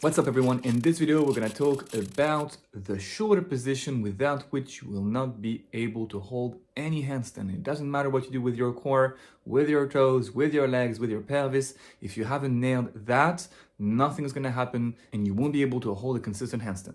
What's up everyone? In this video we're going to talk about the shoulder position without which you will not be able to hold any handstand. It doesn't matter what you do with your core, with your toes, with your legs, with your pelvis. If you haven't nailed that, nothing is going to happen and you won't be able to hold a consistent handstand.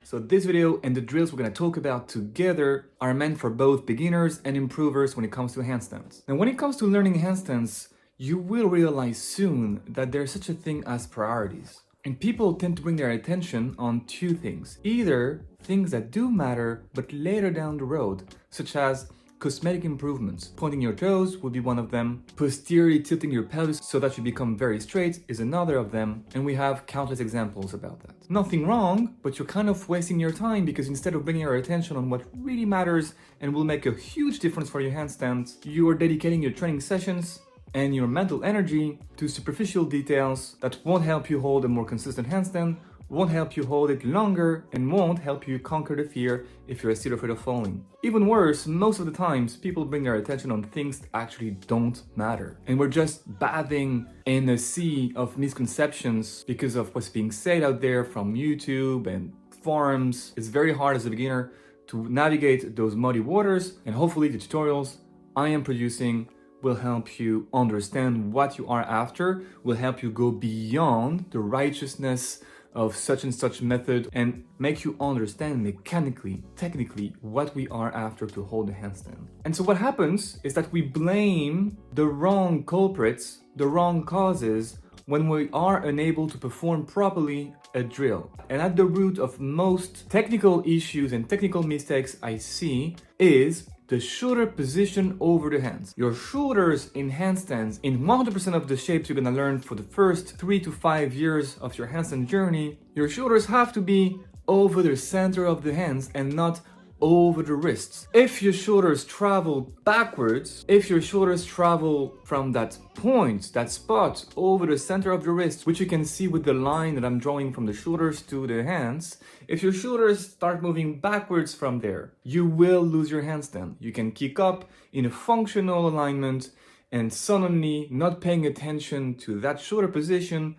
So this video and the drills we're going to talk about together are meant for both beginners and improvers when it comes to handstands. Now, when it comes to learning handstands, you will realize soon that there's such a thing as priorities. And people tend to bring their attention on two things. Either things that do matter, but later down the road, such as cosmetic improvements. Pointing your toes would be one of them. Posteriorly tilting your pelvis so that you become very straight is another of them. And we have countless examples about that. Nothing wrong, but you're kind of wasting your time because instead of bringing your attention on what really matters and will make a huge difference for your handstands, you are dedicating your training sessions and your mental energy to superficial details that won't help you hold a more consistent handstand, won't help you hold it longer, and won't help you conquer the fear if you're still afraid of falling. Even worse, most of the times, people bring their attention on things that actually don't matter. And we're just bathing in a sea of misconceptions because of what's being said out there from YouTube and forums. It's very hard as a beginner to navigate those muddy waters, and hopefully the tutorials I am producing will help you understand what you are after, will help you go beyond the righteousness of such and such method and make you understand mechanically, technically, what we are after to hold a handstand. And so what happens is that we blame the wrong culprits, the wrong causes, when we are unable to perform properly a drill. And at the root of most technical issues and technical mistakes I see is the shoulder position over the hands. Your shoulders in handstands, in 100% of the shapes you're gonna learn for the first 3 to 5 years of your handstand journey, your shoulders have to be over the center of the hands and not over the wrists. If your shoulders travel backwards, if your shoulders travel from that point, that spot over the center of the wrist, which you can see with the line that I'm drawing from the shoulders to the hands, if your shoulders start moving backwards from there, you will lose your handstand. You can kick up in a functional alignment and suddenly not paying attention to that shoulder position,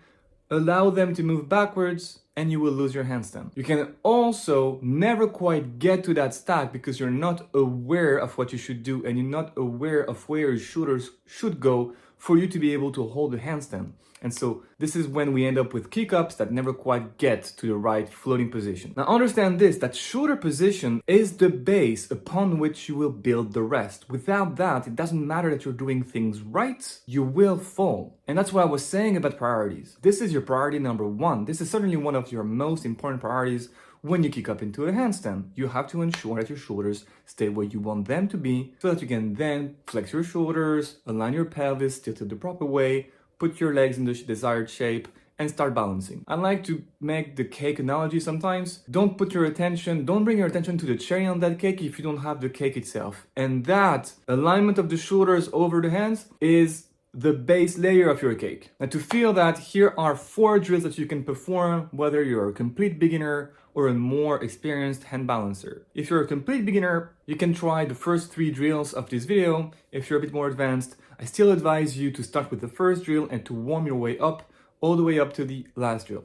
allow them to move backwards, and you will lose your handstand. You can also never quite get to that stack because you're not aware of what you should do and you're not aware of where your shoulders should go for you to be able to hold the handstand. And so this is when we end up with kick-ups that never quite get to the right floating position. Now understand this, that shoulder position is the base upon which you will build the rest. Without that, it doesn't matter that you're doing things right, you will fall. And that's what I was saying about priorities. This is your priority number one. This is certainly one of your most important priorities when you kick up into a handstand. You have to ensure that your shoulders stay where you want them to be so that you can then flex your shoulders, align your pelvis, tilt it the proper way, put your legs in the desired shape, and start balancing. I like to make the cake analogy sometimes. Don't bring your attention to the cherry on that cake if you don't have the cake itself. And that alignment of the shoulders over the hands is the base layer of your cake. Now to feel that, here are 4 drills that you can perform whether you're a complete beginner or a more experienced hand balancer. If you're a complete beginner, you can try the first 3 drills of this video. If you're a bit more advanced, I still advise you to start with the first drill and to warm your way up, all the way up to the last drill.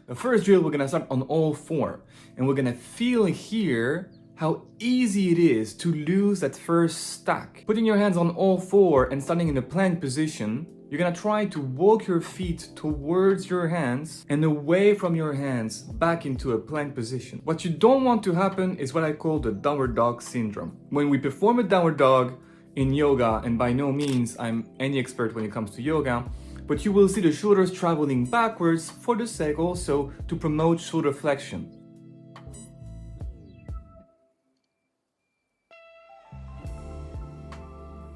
The first drill, we're gonna start on all 4, and we're gonna feel here how easy it is to lose that first stack. Putting your hands on all 4 and standing in a plank position, you're gonna try to walk your feet towards your hands and away from your hands back into a plank position. What you don't want to happen is what I call the downward dog syndrome. When we perform a downward dog in yoga, and by no means I'm any expert when it comes to yoga, but you will see the shoulders traveling backwards for the sake also to promote shoulder flexion.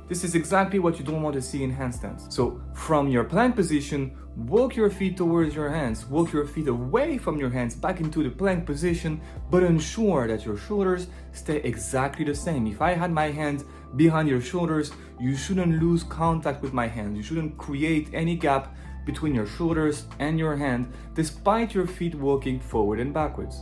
This is exactly what you don't want to see in handstands. So from your plank position, walk your feet towards your hands, walk your feet away from your hands back into the plank position, but ensure that your shoulders stay exactly the same. If I had my hand behind your shoulders, you shouldn't lose contact with my hands. You shouldn't create any gap between your shoulders and your hand, despite your feet walking forward and backwards.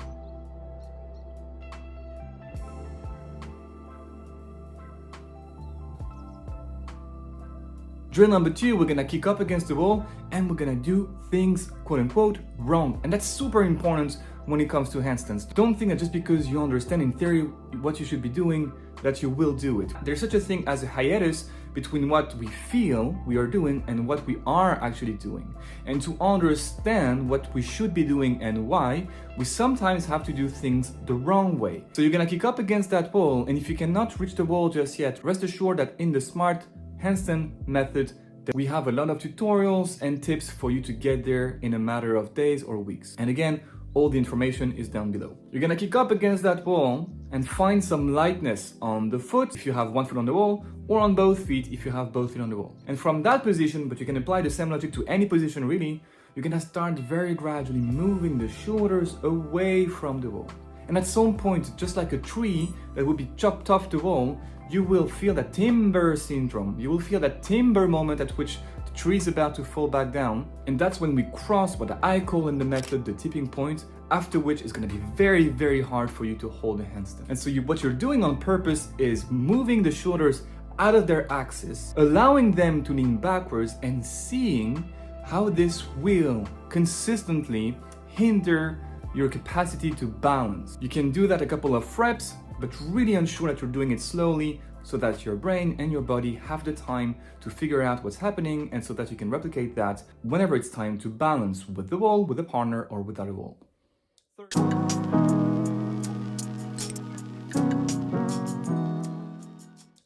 Drill number 2, we're gonna kick up against the wall and we're gonna do things quote unquote wrong. And that's super important when it comes to handstands. Don't think that just because you understand in theory what you should be doing, that you will do it. There's such a thing as a hiatus between what we feel we are doing and what we are actually doing. And to understand what we should be doing and why, we sometimes have to do things the wrong way. So you're gonna kick up against that wall, and if you cannot reach the wall just yet, rest assured that in the smart handstand method, we have a lot of tutorials and tips for you to get there in a matter of days or weeks. And again, all the information is down below. You're gonna kick up against that wall and find some lightness on the foot if you have one foot on the wall, or on both feet if you have both feet on the wall. And from that position, but you can apply the same logic to any position really, you're gonna start very gradually moving the shoulders away from the wall. And at some point, just like a tree that would be chopped off the wall, you will feel that timber syndrome. You will feel that timber moment at which the tree is about to fall back down. And that's when we cross what I call in the method the tipping point, after which it's going to be very, very hard for you to hold a handstand. And so what you're doing on purpose is moving the shoulders out of their axis, allowing them to lean backwards and seeing how this will consistently hinder your capacity to balance. You can do that a couple of reps, but really ensure that you're doing it slowly so that your brain and your body have the time to figure out what's happening, and so that you can replicate that whenever it's time to balance with the wall, with a partner, or without a wall.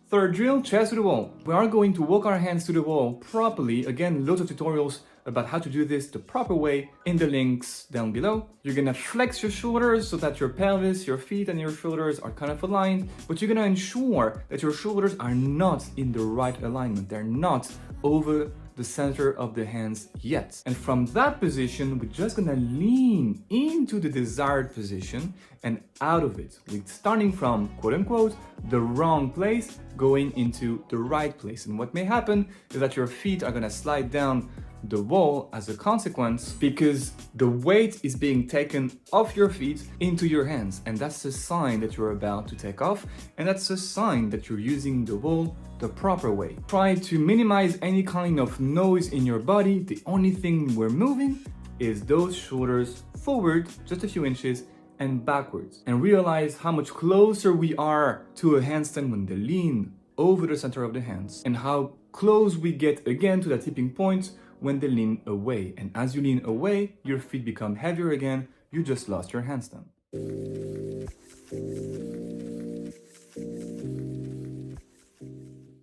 Third drill, chest to the wall. We are going to walk our hands to the wall properly. Again, loads of tutorials about how to do this the proper way in the links down below. You're gonna flex your shoulders so that your pelvis, your feet, and your shoulders are kind of aligned, but you're gonna ensure that your shoulders are not in the right alignment. They're not over the center of the hands yet. And from that position, we're just gonna lean into the desired position and out of it. We're starting from, quote unquote, the wrong place, going into the right place. And what may happen is that your feet are gonna slide down the wall as a consequence, because the weight is being taken off your feet into your hands, and that's a sign that you're about to take off, and that's a sign that you're using the wall the proper way. Try to minimize any kind of noise in your body. The only thing we're moving is those shoulders forward just a few inches and backwards, and realize how much closer we are to a handstand when they lean over the center of the hands, and how close we get again to that tipping point when they lean away. And as you lean away, your feet become heavier again. You just lost your handstand.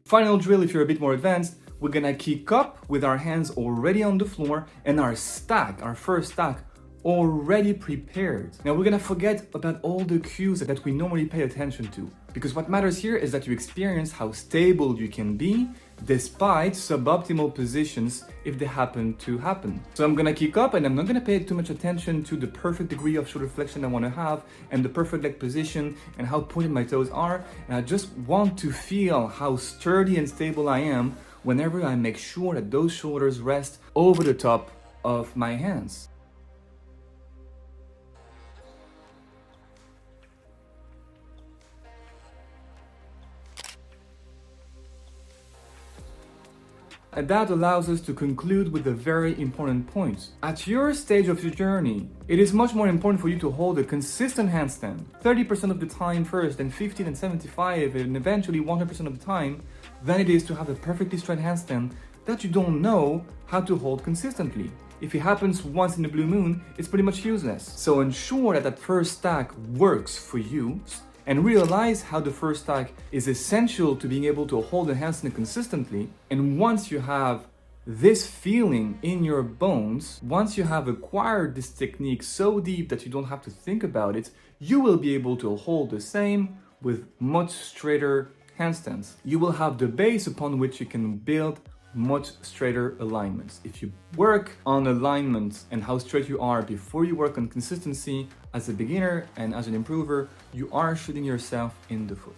Final drill, if you're a bit more advanced, we're gonna kick up with our hands already on the floor and our first stack, already prepared. Now we're gonna forget about all the cues that we normally pay attention to, because what matters here is that you experience how stable you can be despite suboptimal positions if they happen to happen. So I'm gonna kick up and I'm not gonna pay too much attention to the perfect degree of shoulder flexion I wanna have and the perfect leg position and how pointed my toes are. And I just want to feel how sturdy and stable I am whenever I make sure that those shoulders rest over the top of my hands. And that allows us to conclude with a very important point. At your stage of your journey, it is much more important for you to hold a consistent handstand 30% of the time first, and 50 and 75 and eventually 100% of the time, than it is to have a perfectly straight handstand that you don't know how to hold consistently. If it happens once in a blue moon, it's pretty much useless. So ensure that that first stack works for you, and realize how the first stack is essential to being able to hold a handstand consistently. And once you have this feeling in your bones, once you have acquired this technique so deep that you don't have to think about it, you will be able to hold the same with much straighter handstands. You will have the base upon which you can build much straighter alignments. If you work on alignment and how straight you are before you work on consistency as a beginner and as an improver, you are shooting yourself in the foot.